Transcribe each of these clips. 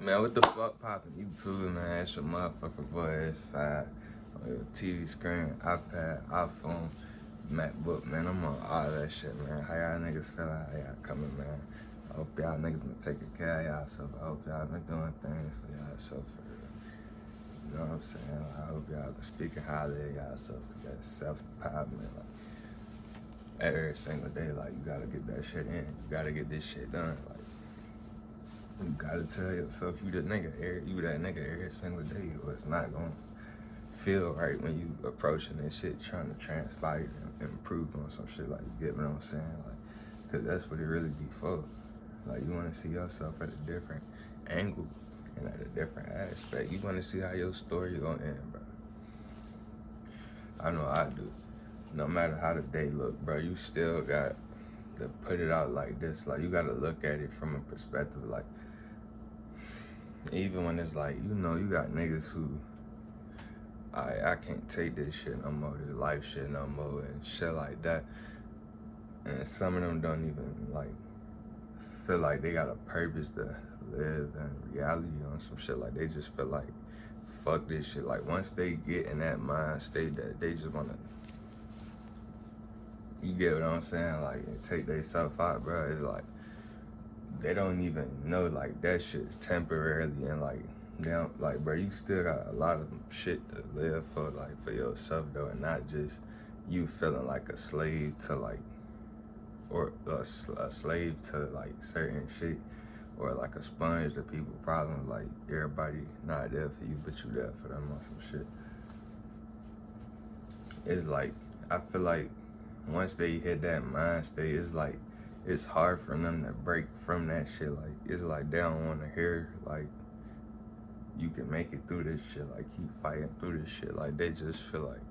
Man, what the fuck poppin' YouTube, man? It's your motherfucker boy S5 on your TV screen, iPad, iPhone, MacBook, man. I'm on all that shit, man. How y'all niggas feeling? How y'all coming, man? I hope y'all niggas been taking care of y'all. I hope y'all been doing things for y'all for real. You know what I'm saying? I hope y'all been speaking highly of y'all cause that's self-empowerment. Like, every single day, like, you gotta get that shit in. You gotta get this shit done. Like, you gotta tell yourself you that nigga every single day, or it's not gonna feel right when you approaching this shit trying to transpire and improve on some shit. Like, you get what I'm saying? Like, cause that's what it really be for. Like, you wanna see yourself at a different angle and at a different aspect. You wanna see how your story gonna end, bro. I know I do. No matter how the day look, bro, you still got to put it out like this. Like, you gotta look at it from a perspective, like, even when it's like, you know, you got niggas who, I can't take this shit no more, this life shit no more, and shit like that. And some of them don't even, like, feel like they got a purpose to live in reality on some shit. Like, they just feel like, fuck this shit. Like, once they get in that mind state that they just wanna, you get what I'm saying? Like, take they self out, bro. It's like, they don't even know, like, that shit's temporarily, and like, they don't, like, bro, you still got a lot of shit to live for, like, for yourself though, and not just you feeling like a slave to, like, or a slave to, like, certain shit, or like a sponge to people's problems. Like, everybody not there for you, but you there for them or some shit. It's like, I feel like once they hit that mind state, it's like, it's hard for them to break from that shit. Like, it's like they don't want to hear, like, you can make it through this shit. Like, keep fighting through this shit. Like, they just feel like,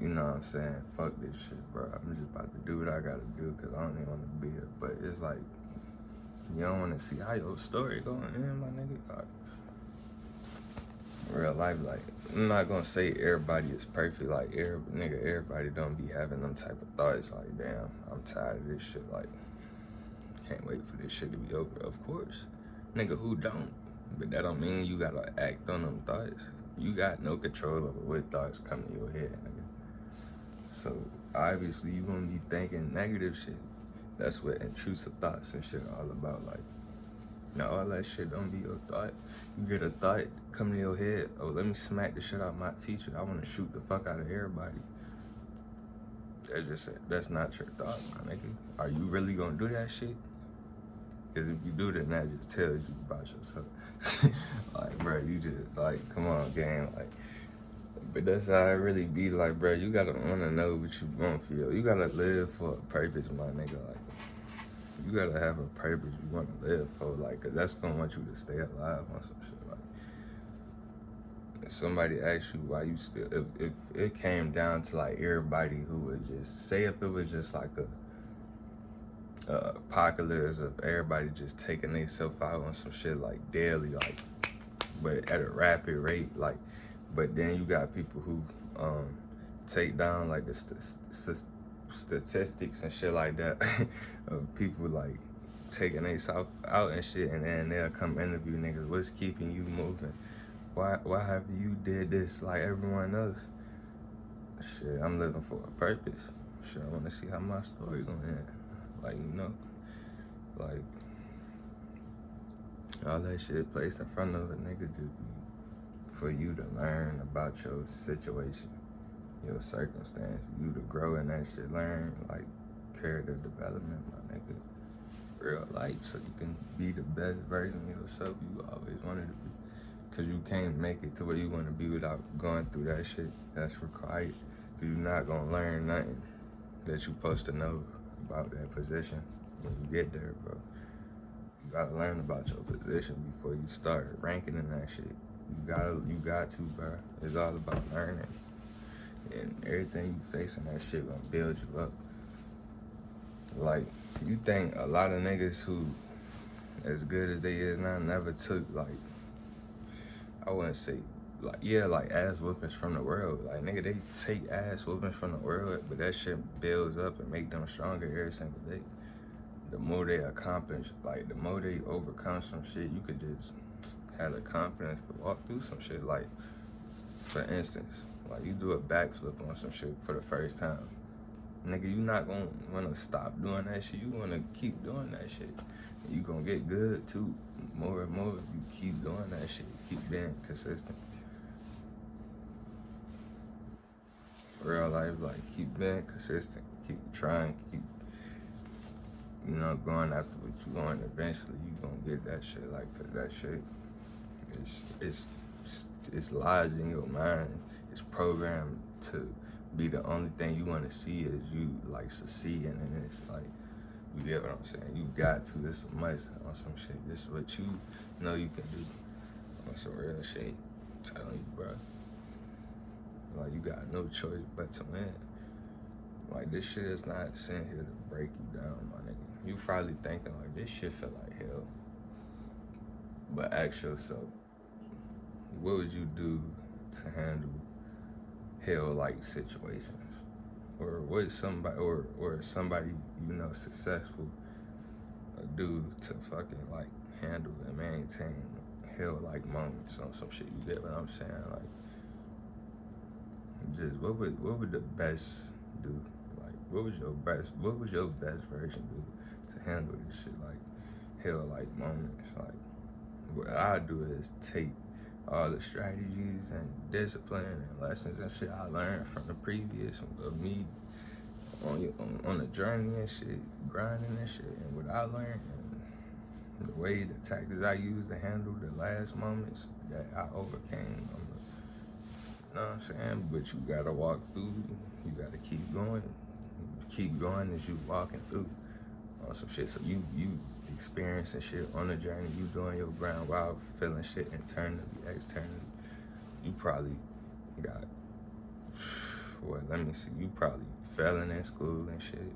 you know what I'm saying? Fuck this shit, bro. I'm just about to do what I gotta do because I don't even want to be here. But it's like, you don't want to see how your story going in, my nigga. Like, real life, like, I'm not gonna say everybody is perfect. Like, everybody don't be having them type of thoughts. Like, damn, I'm tired of this shit. Like, can't wait for this shit to be over. Of course, nigga, who don't? But that don't mean you gotta act on them thoughts. You got no control over what thoughts come to your head, nigga. So obviously you gonna be thinking negative shit. That's what intrusive thoughts and shit are all about. Like, now all that shit don't be your thought. You get a thought come to your head, oh, let me smack the shit out of my teacher. I wanna shoot the fuck out of everybody. That's not your thought, my nigga. Are you really gonna do that shit? Because if you do, then that just tells you about yourself. Like, bro, you just, like, come on, gang. Like, but that's how it really be. Like, bro, you gotta wanna know what you want for you. You gotta live for a purpose, my nigga. Like, you gotta have a purpose you wanna live for. Like, cause that's gonna want you to stay alive on some shit. Like, if somebody asks you why you still, if it came down to, like, everybody who would just, say if it was just like a, apocalypse of everybody just taking themselves out on some shit, like, daily, like, but at a rapid rate, like, but then you got people who take down, like, the statistics and shit like that of people, like, taking themselves out and shit, and then they'll come interview niggas, what's keeping you moving? Why have you did this like everyone else? Shit, I'm living for a purpose. Shit, I wanna see how my story gonna end. Like, you know, like, all that shit placed in front of a nigga for you to learn about your situation, your circumstance, you to grow in that shit, learn, like, character development, my nigga, real life, so you can be the best version of yourself you always wanted to be. Cause you can't make it to where you wanna be without going through that shit that's required. Cause you're not gonna learn nothing that you're supposed to know about that position when you get there, bro. You gotta learn about your position before you start ranking in that shit. You got to, bro. It's all about learning. And everything you facing that shit gonna build you up. Like, you think a lot of niggas who as good as they is now never took, like, I wouldn't say, like, yeah, like, ass whoopings from the world. Like, nigga, they take ass whoopings from the world, but that shit builds up and make them stronger every single day. the more they accomplish, like the more they overcome some shit, you could just have the confidence to walk through some shit. Like, for instance, like you do a backflip on some shit for the first time. Nigga, you not gonna wanna stop doing that shit. You wanna keep doing that shit. You gonna get good too. More and more, you keep doing that shit. Keep being consistent. Real life, like, keep being consistent. Keep trying, keep, going after what you want. Eventually, you gonna get that shit. Like, 'cause that shit, it's lodged in your mind. It's programmed to be the only thing you want to see is you, like, succeeding. And it's like, you get what I'm saying? You got to. This is much on some shit. This is what you know you can do. On some real shit. I'm telling you, bro. Like, you got no choice but to win. Like, this shit is not sent here to break you down, my nigga. You probably thinking, like, this shit feel like hell. But ask yourself, what would you do to handle hell-like situations? Or what is somebody, or somebody successful do to fucking, like, handle and maintain hell-like moments on some shit? You get what I'm saying? Like, just what would the best do? Like, what would your best version do to handle this shit, like hell-like moments? Like, what I do is take all the strategies and discipline and lessons and shit I learned from the previous of me on the journey and shit, grinding and shit, and what I learned and the tactics I used to handle the last moments that I overcame. You know what I'm saying? But you gotta walk through. You gotta keep going. Keep going as you walking through on some shit. So you experiencing shit on the journey. You doing your grind while feeling shit internally, externally. You probably got, let me see. You probably failing in school and shit.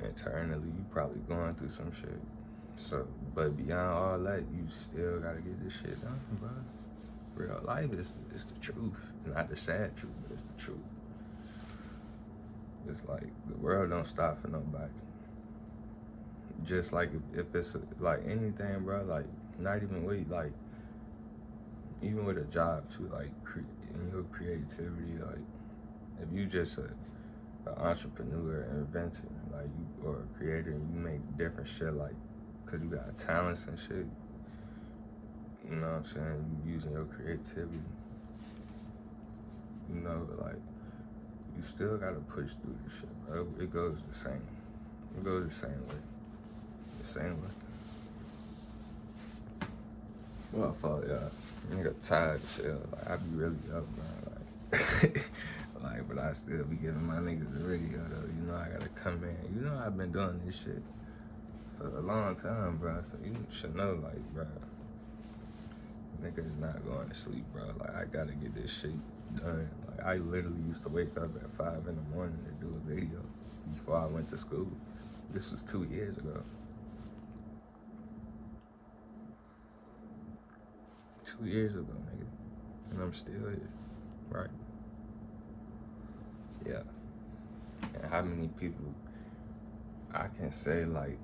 Internally, you probably going through some shit. So, but beyond all that, you still gotta get this shit done, bro. Real life is the truth, not the sad truth, but it's the truth. It's like the world don't stop for nobody. Just like if it's like anything, bro, like not even with like even with a job too, like in your creativity, like if you just an entrepreneur, inventor, like you or a creator, and you make different shit, like cause you got talents and shit. You know what I'm saying? You using your creativity. Like, you still gotta push through this shit, bro. It goes the same. It goes the same way. The same way. Well, I thought, nigga tired of shit. Like, I be really up, man. Like, but I still be giving my niggas the radio, though. I gotta come in. I've been doing this shit for a long time, bro. So you should know, like, bro. Niggas not going to sleep, bro. Like, I gotta get this shit done. Like, I literally used to wake up at 5 in the morning to do a video before I went to school. This was 2 years ago. 2 years ago, nigga. And I'm still here, right? Yeah. And how many people I can say, like,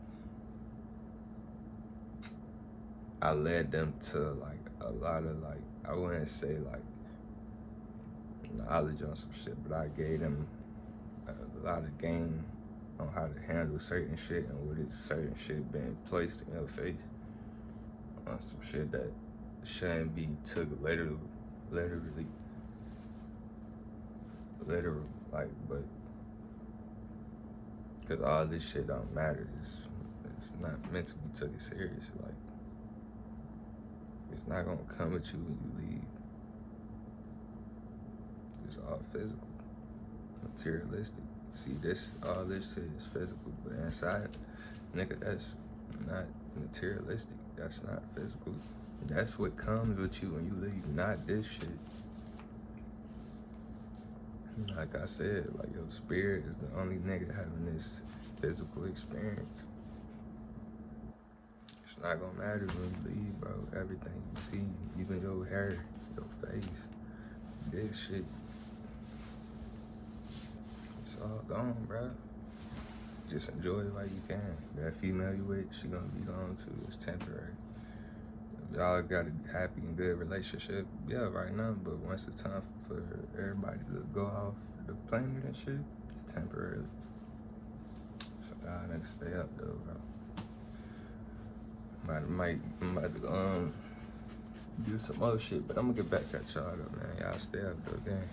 I led them to, like, a lot of, like, I wouldn't say, like, knowledge on some shit, but I gave them a lot of game on how to handle certain shit and what is certain shit being placed in your face on some shit that shouldn't be took literal, like, but cause all this shit don't matter. It's not meant to be taken serious. Like, it's not gonna come at you when you leave. It's all physical, materialistic. See, all this shit is physical, but inside, nigga, that's not materialistic. That's not physical. That's what comes with you when you leave, not this shit. Like I said, like, your spirit is the only nigga having this physical experience. It's not gonna matter when you leave, bro. Everything you see, even your hair, your face, this shit, it's all gone, bro. just enjoy it while you can. That female you with, she gonna be gone too. It's temporary. If y'all got a happy and good relationship, yeah, right now. But once it's time for everybody to go off the planet and shit, it's temporary. So y'all niggas stay up though, bro. I'm about to do some other shit, but I'm gonna get back at y'all though, man. Y'all stay up though, gang.